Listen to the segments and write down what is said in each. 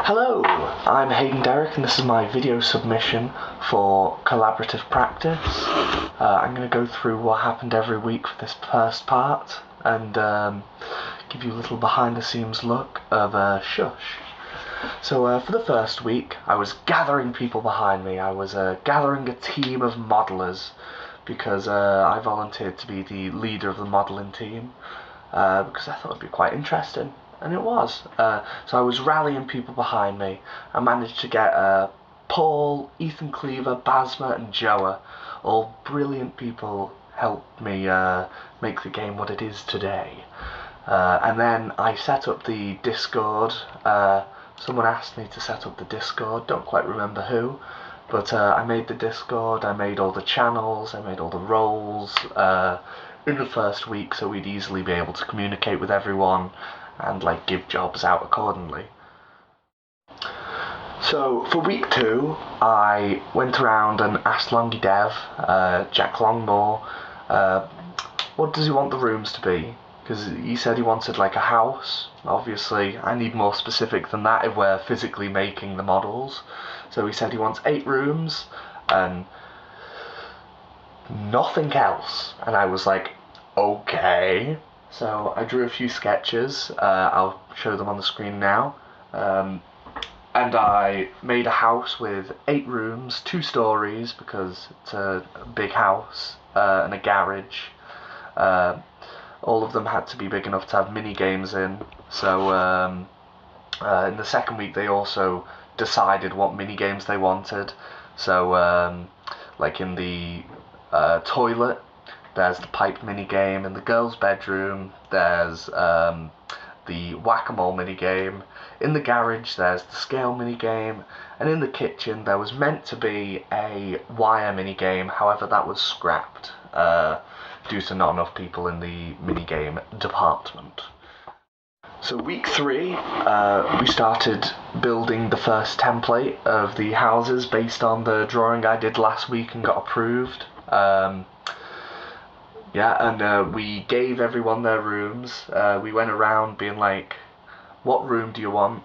Hello, I'm Haydon Derrick and this is my video submission for collaborative practice. I'm going to go through what happened every week for this first part and give you a little behind the scenes look of Shush. So for the first week I was gathering people behind me. I was gathering a team of modelers because I volunteered to be the leader of the modelling team because I thought it'd be quite interesting. And it was. So I was rallying people behind me. I managed to get Paul, Ethan Cleaver, Basma and Joa. All brilliant people helped me make the game what it is today. And then I set up the Discord. Someone asked me to set up the Discord, don't quite remember who. But I made the Discord, I made all the channels, I made all the roles in the first week so we'd easily be able to communicate with everyone and like give jobs out accordingly. So for week 2 I went around and asked Longy Dev, Jack Longmore, what does he want the rooms to be? Because he said he wanted like a house. Obviously I need more specific than that if we're physically making the models. So he said he wants 8 rooms and nothing else, and I was like, okay. So I drew a few sketches, I'll show them on the screen now, and I made a house with 8 rooms, 2 stories because it's a big house, and a garage. All of them had to be big enough to have mini games in, so in the second week they also decided what mini games they wanted. So like in the toilet there's the pipe mini game, in the girls' bedroom there's the whack-a-mole mini game, in the garage there's the scale mini game, and in the kitchen there was meant to be a wire mini game, however that was scrapped due to not enough people in the mini game department. So week 3 we started building the first template of the houses based on the drawing I did last week and got approved. We gave everyone their rooms. We went around being like, what room do you want?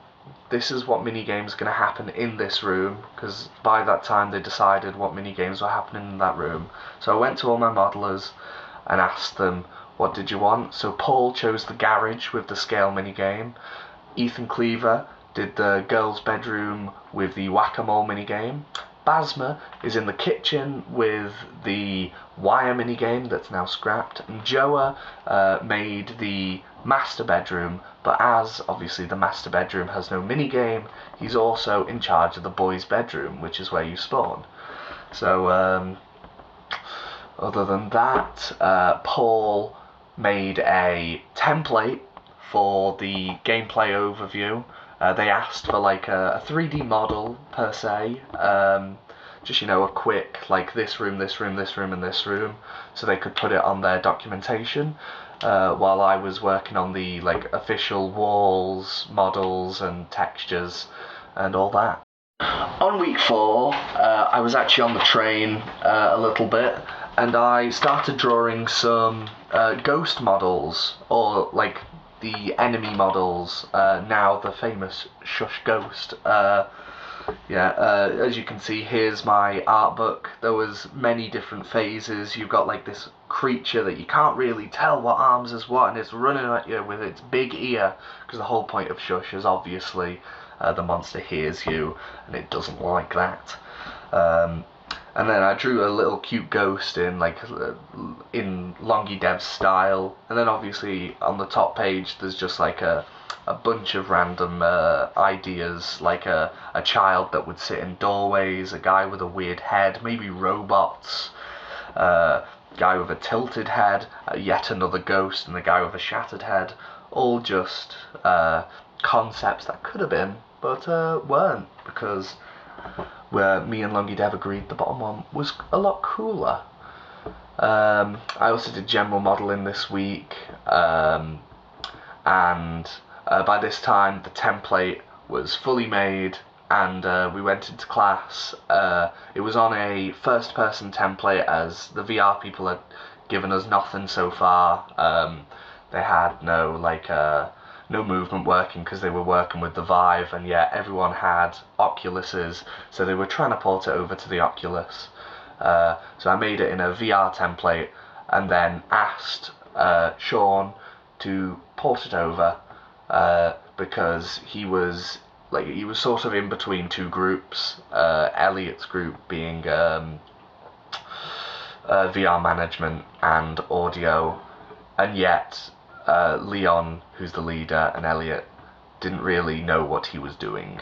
This is what mini games are going to happen in this room, because by that time they decided what mini games were happening in that room. So I went to all my modelers and asked them, what did you want? So Paul chose the garage with the scale mini game. Ethan Cleaver did the girls' bedroom with the whack-a-mole mini game. Basma is in the kitchen with the wire mini game that's now scrapped, and Joa made the master bedroom, but as obviously the master bedroom has no mini game, he's also in charge of the boys' bedroom, which is where you spawn. So other than that, Paul made a template for the gameplay overview. They asked for like a 3D model per se, just, you know, a quick like this room, this room, this room and this room, so they could put it on their documentation, while I was working on the like official walls, models and textures and all that. On week 4 I was actually on the train a little bit, and I started drawing some ghost models, or like the enemy models, now the famous Shush Ghost. As you can see, here's my art book. There was many different phases. You've got like this creature that you can't really tell what arms is what, and it's running at you with its big ear, because the whole point of Shush is obviously the monster hears you and it doesn't like that. And then I drew a little cute ghost in like in Longy Dev's style, and then obviously on the top page there's just like a bunch of random ideas, like a child that would sit in doorways, a guy with a weird head, maybe robots, guy with a tilted head, yet another ghost, and a guy with a shattered head. All just concepts that could have been, but weren't, because where me and Longy Dev agreed the bottom one was a lot cooler. I also did general modelling this week, and by this time the template was fully made, and we went into class. It was on a first person template, as the VR people had given us nothing so far. They had no like no movement working because they were working with the Vive, and yet everyone had Oculuses, so they were trying to port it over to the Oculus. So I made it in a VR template and then asked Sean to port it over because he was sort of in between two groups. Elliot's group being VR management and audio, and yet Leon, who's the leader, and Elliot didn't really know what he was doing.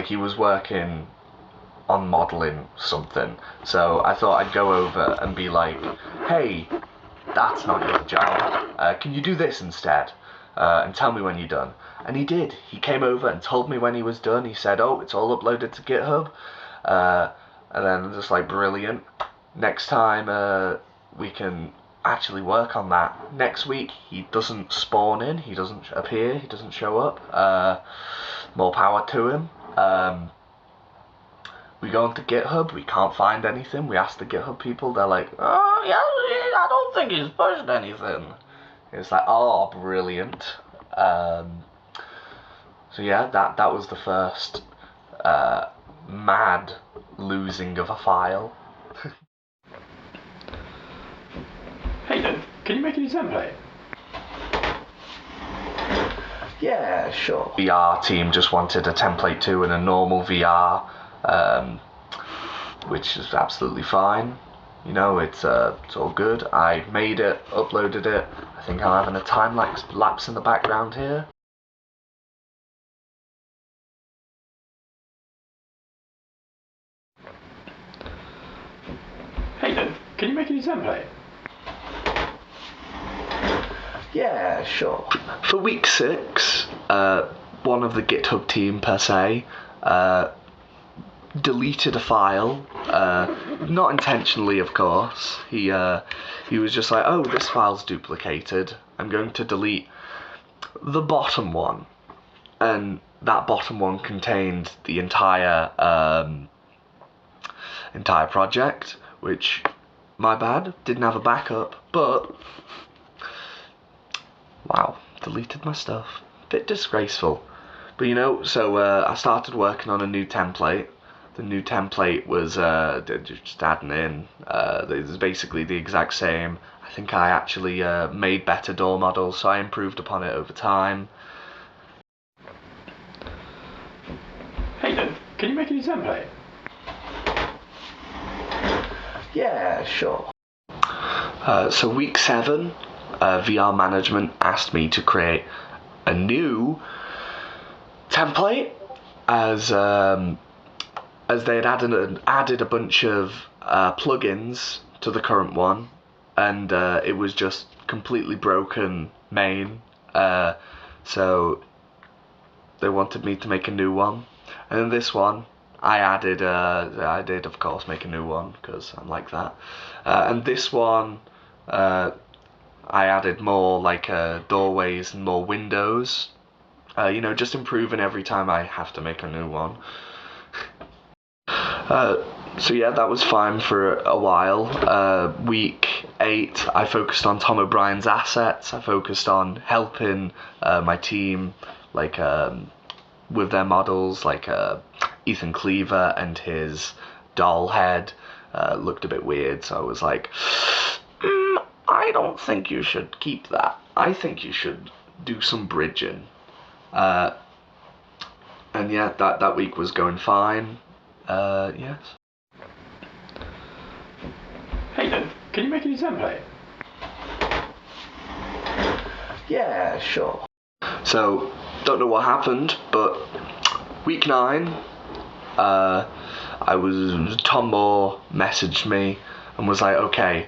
He was working on modelling something, so I thought I'd go over and be like, hey, that's not your job, can you do this instead, and tell me when you're done. And he did. He came over and told me when he was done. He said, oh, it's all uploaded to GitHub, and then I'm just like, brilliant. Next time we can actually work on that. Next week he doesn't spawn in, he doesn't appear, he doesn't show up. More power to him. We go onto GitHub, we can't find anything. We ask the GitHub people, they're like, oh yeah, I don't think he's pushed anything. It's like, oh, brilliant. So yeah, that was the first mad losing of a file. Haydon, can you make a new template? Yeah, sure. VR team just wanted a template too in a normal VR, which is absolutely fine. You know, it's all good. I made it, uploaded it. I think I'm having a time lapse in the background here. Haydon, can you make a new template? Yeah, sure. For week 6, one of the GitHub team per se deleted a file, not intentionally, of course. He was just like, oh, this file's duplicated. I'm going to delete the bottom one, and that bottom one contained the entire project, which, my bad, didn't have a backup, but wow, deleted my stuff. Bit disgraceful. But you know, so I started working on a new template. The new template was just adding in. It was basically the exact same. I think I actually made better door models, so I improved upon it over time. Haydon, can you make a new template? Yeah, sure. So week 7, VR management asked me to create a new template as they had added a bunch of plugins to the current one, and it was just completely broken main. So they wanted me to make a new one, and in this one I did of course make a new one because I'm like that. And this one I added more doorways and more windows. You know, just improving every time I have to make a new one. So yeah, that was fine for a while. Week 8, I focused on Tom O'Brien's assets. I focused on helping my team, with their models, Ethan Cleaver and his doll head looked a bit weird, so I was like, I don't think you should keep that. I think you should do some bridging. And yeah, that week was going fine. Yes. Haydon, can you make a new template? Yeah, sure. So, don't know what happened, but week 9, Tom Moore messaged me and was like, okay,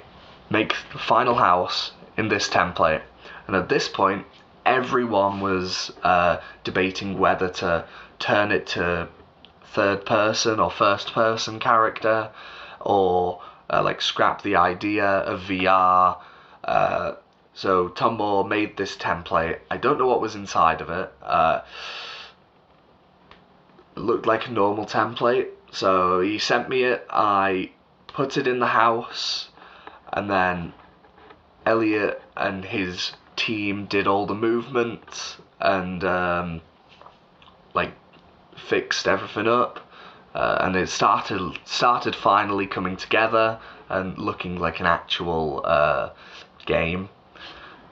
make the final house in this template. And at this point, everyone was debating whether to turn it to third person or first person character, or scrap the idea of VR. So Tom Moore made this template. I don't know what was inside of it. It looked like a normal template, so he sent me it. I put it in the house, and then Elliot and his team did all the movements and like fixed everything up, and it started finally coming together and looking like an actual game.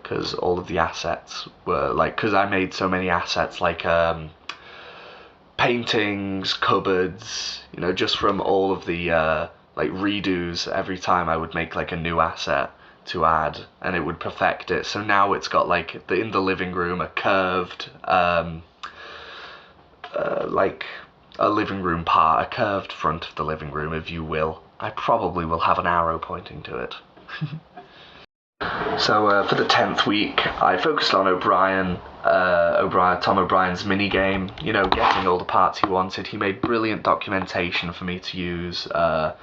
Because all of the assets were like, because I made so many assets like paintings, cupboards, just from all of the like redos. Every time I would make like a new asset to add, and it would perfect it. So now it's got like in the living room a curved like a living room part, a curved front of the living room, if you will. I probably will have an arrow pointing to it. So for the 10th week, I focused on Tom O'Brien's minigame, getting all the parts he wanted. He made brilliant documentation for me to use. I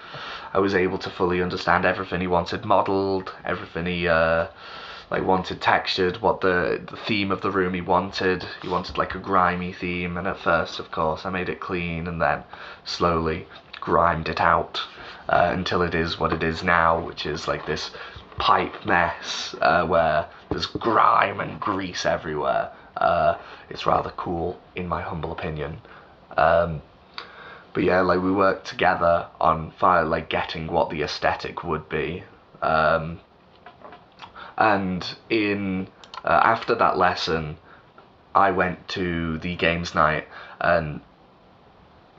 was able to fully understand everything he wanted modelled, everything he wanted textured, what the theme of the room he wanted. He wanted like a grimy theme, and at first, of course, I made it clean and then slowly grimed it out until it is what it is now, which is like this pipe mess where there's grime and grease everywhere. It's rather cool, in my humble opinion. But yeah, like we worked together on getting what the aesthetic would be. And in after that lesson, I went to the games night, and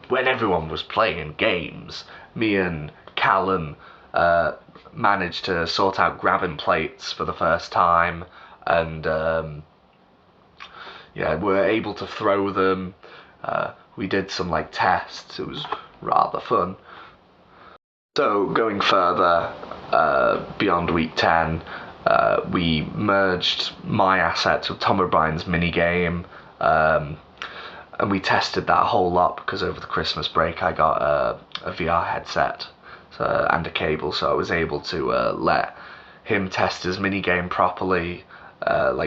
when everyone was playing games, me and Callum managed to sort out grabbing plates for the first time, and we're able to throw them. We did some like tests. It was rather fun. So going further beyond week 10, we merged my assets with Tom O'Brien's minigame, and we tested that a whole lot because over the Christmas break I got a VR headset and a cable, so I was able to let him test his minigame properly,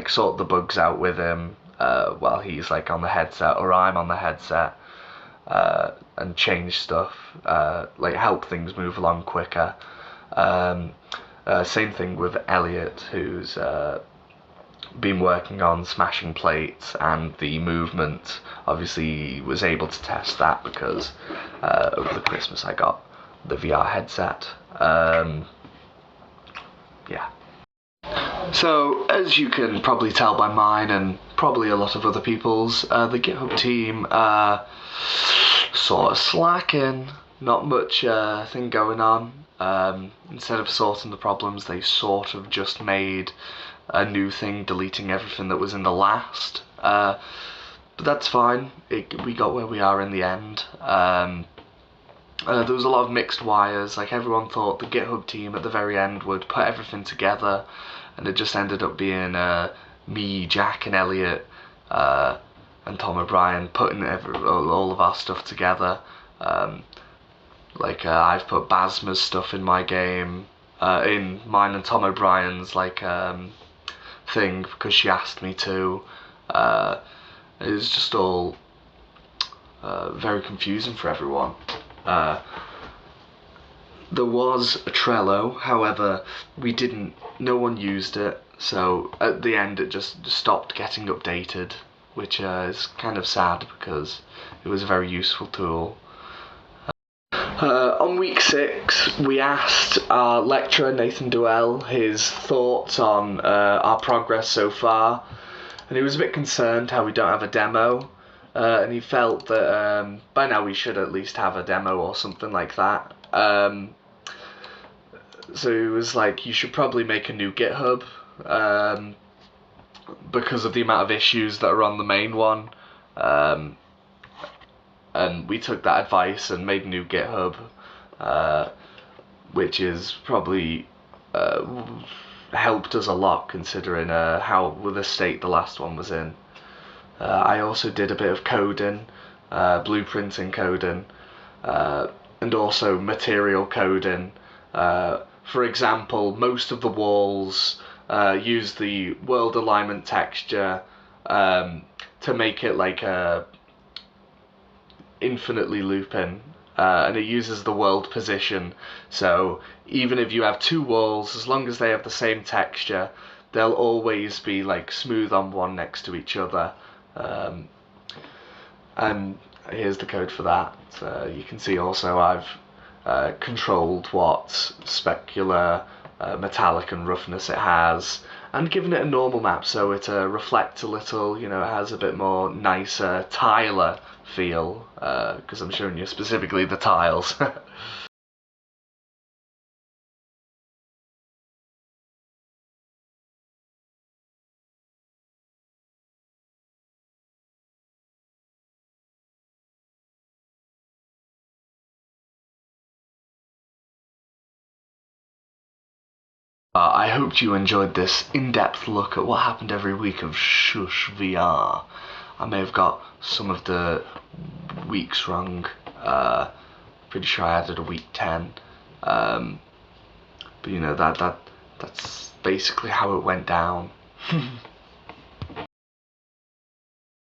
sort the bugs out with him while he's like on the headset or I'm on the headset, and change stuff, help things move along quicker. Same thing with Elliot, who's been working on smashing plates and the movement. Obviously was able to test that because over the Christmas I got the VR headset. Yeah. So, as you can probably tell by mine and probably a lot of other people's, the GitHub team sort of slacking. Not much thing going on. Instead of sorting the problems, they sort of just made a new thing, deleting everything that was in the last. But that's fine. We got where we are in the end. There was a lot of mixed wires. Like, everyone thought the GitHub team at the very end would put everything together, and it just ended up being me, Jack, and Elliot, and Tom O'Brien putting all of our stuff together. I've put Basma's stuff in my game, in mine and Tom O'Brien's thing because she asked me to. It was just all very confusing for everyone. There was a Trello, however, no one used it, so at the end it just stopped getting updated, which is kind of sad because it was a very useful tool. On week 6, we asked our lecturer, Nathan Duell, his thoughts on our progress so far, and he was a bit concerned how we don't have a demo, and he felt that by now we should at least have a demo or something like that. So he was like, you should probably make a new GitHub, because of the amount of issues that are on the main one. And we took that advice and made a new GitHub, which is probably helped us a lot considering how the state the last one was in. I also did a bit of coding, blueprinting coding, and also material coding. For example, most of the walls use the world alignment texture to make it like a infinitely looping, and it uses the world position, so even if you have two walls, as long as they have the same texture, they'll always be like smooth on one next to each other. And here's the code for that. You can see also I've controlled what specular, metallic and roughness it has, and given it a normal map so it reflects a little, it has a bit more nicer, tiler feel, because I'm showing you specifically the tiles. I hoped you enjoyed this in-depth look at what happened every week of Shush VR. I may have got some of the weeks wrong. Pretty sure I added a week 10. But that's basically how it went down.